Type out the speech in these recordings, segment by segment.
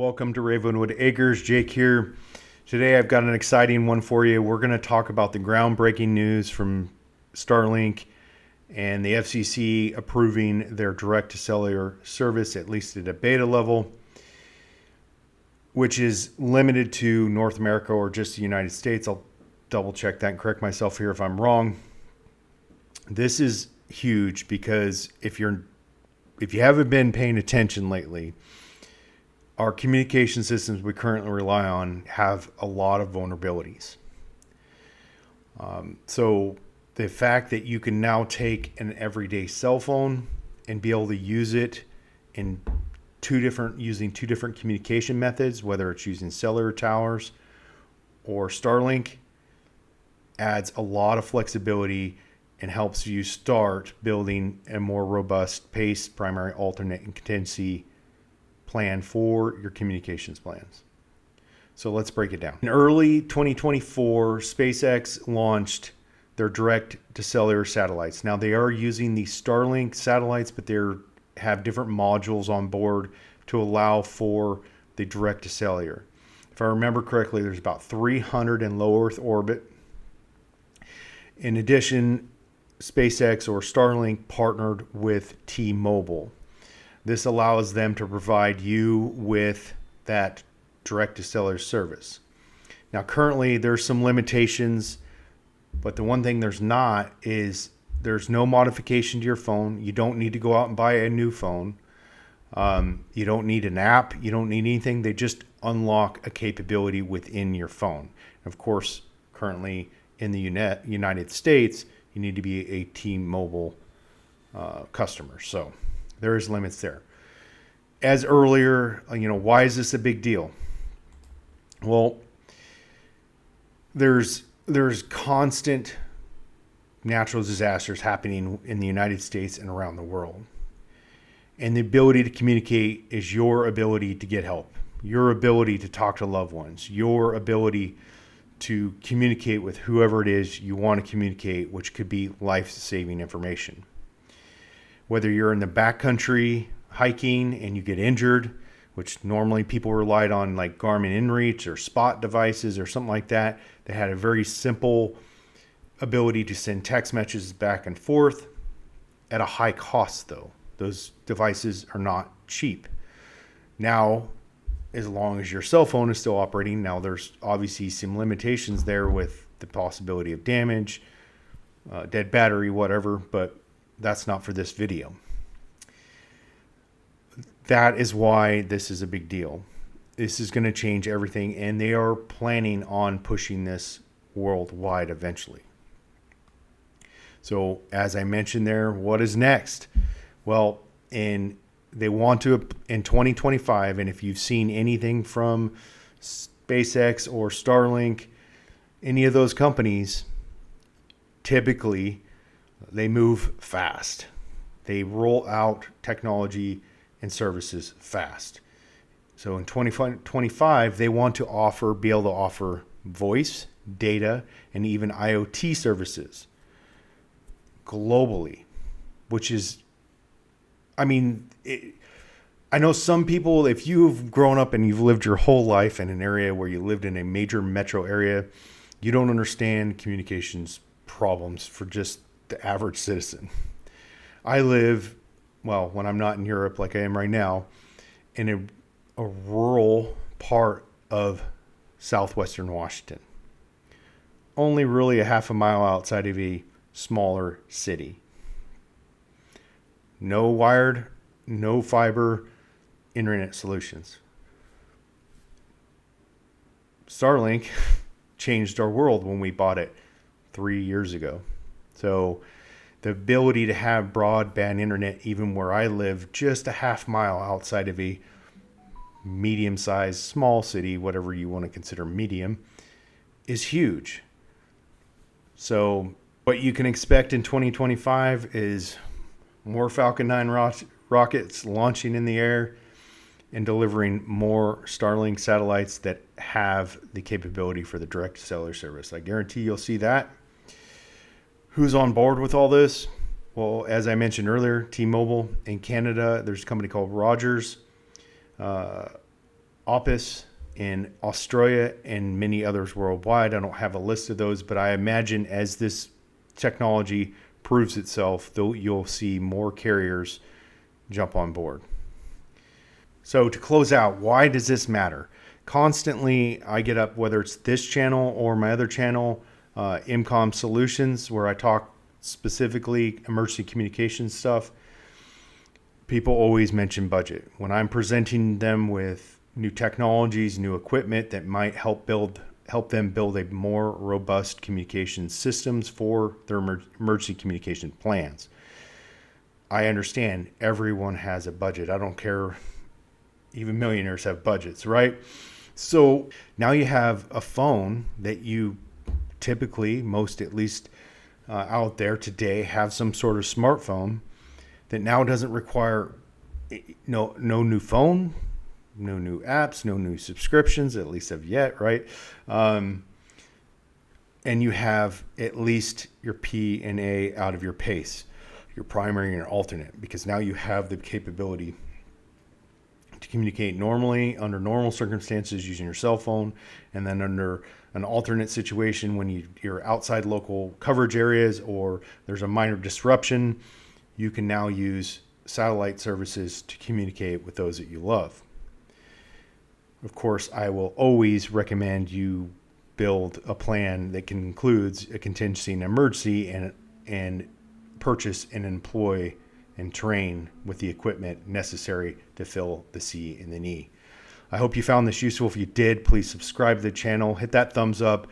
Welcome to Ravenwood Acres. Jake here. Today I've got an exciting one for you. We're going to talk about the groundbreaking news from Starlink and the FCC approving their direct-to-cellular service, at least at a beta level, which is limited to North America or just the United States. I'll double check that and correct myself here if I'm wrong. This is huge because if you haven't been paying attention lately, our communication systems we currently rely on have a lot of vulnerabilities. So the fact that you can now take an everyday cell phone and be able to use it in using two different communication methods, whether it's using cellular towers or Starlink, adds a lot of flexibility and helps you start building a more robust PACE, primary, alternate, and contingency plan for your communications plans. So let's break it down. In early 2024, SpaceX launched their direct-to-cellular satellites. Now they are using the Starlink satellites, but they have different modules on board to allow for the direct-to-cellular. If I remember correctly, there's about 300 in low Earth orbit. In addition, SpaceX or Starlink partnered with T-Mobile. This allows them to provide you with that direct-to-cellular service. Now, currently, there's some limitations, but the one thing there's not is there's no modification to your phone. You don't need to go out and buy a new phone. You don't need an app. You don't need anything. They just unlock a capability within your phone. Of course, currently in the United States, you need to be a T-Mobile customer. So there is limits there. As earlier, why is this a big deal? Well, there's constant natural disasters happening in the United States and around the world. And the ability to communicate is your ability to get help, your ability to talk to loved ones, your ability to communicate with whoever it is you want to communicate, which could be life-saving information. Whether you're in the backcountry hiking and you get injured, which normally people relied on like Garmin InReach or Spot devices or something like that, they had a very simple ability to send text messages back and forth at a high cost though. Those devices are not cheap. Now, as long as your cell phone is still operating, now there's obviously some limitations there with the possibility of damage, dead battery, whatever, but that's not for this video. That is why this is a big deal. This is going to change everything, and they are planning on pushing this worldwide eventually. So, as I mentioned there, what is next? Well, they want to in 2025, and if you've seen anything from SpaceX or Starlink, any of those companies, typically they move fast. They roll out technology and services fast. So in 2025, they want to be able to offer voice, data, and even IoT services globally, which is, I know some people, if you've grown up and you've lived your whole life in an area where you lived in a major metro area, you don't understand communications problems for just the average citizen. I live, well, when I'm not in Europe like I am right now, in a rural part of southwestern Washington. Only really a half a mile outside of a smaller city. No wired, no fiber internet solutions. Starlink changed our world when we bought it 3 years ago. So the ability to have broadband internet even where I live, just a half mile outside of a medium-sized small city, whatever you want to consider medium, is huge. So what you can expect in 2025 is more Falcon 9 rockets launching in the air and delivering more Starlink satellites that have the capability for the direct cellular service. I guarantee you'll see that. Who's on board with all this? Well, as I mentioned earlier, T-Mobile. In Canada, there's a company called Rogers. Opus in Australia and many others worldwide. I don't have a list of those, but I imagine as this technology proves itself, though, you'll see more carriers jump on board. So to close out, why does this matter? Constantly, I get up, whether it's this channel or my other channel, IMCOM Solutions, where I talk specifically emergency communication stuff. People always mention budget. When I'm presenting them with new technologies, new equipment that might help them build a more robust communication systems for their emergency communication plans. I understand everyone has a budget. I don't care. Even millionaires have budgets, right? So now you have a phone that you typically, most at least out there today, have some sort of smartphone that now doesn't require no new phone, no new apps, no new subscriptions, at least of yet, right? And you have at least your P and A out of your PACE, your primary and your alternate, because now you have the capability to communicate normally under normal circumstances using your cell phone, and then under an alternate situation when you're outside local coverage areas or there's a minor disruption, you can now use satellite services to communicate with those that you love. Of course, I will always recommend you build a plan that includes a contingency and emergency, and purchase and employ and train with the equipment necessary to fill the C and the E. I hope you found this useful. If you did, please subscribe to the channel, hit that thumbs up,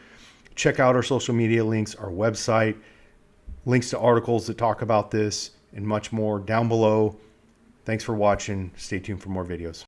check out our social media links, our website, links to articles that talk about this, and much more down below. Thanks for watching. Stay tuned for more videos.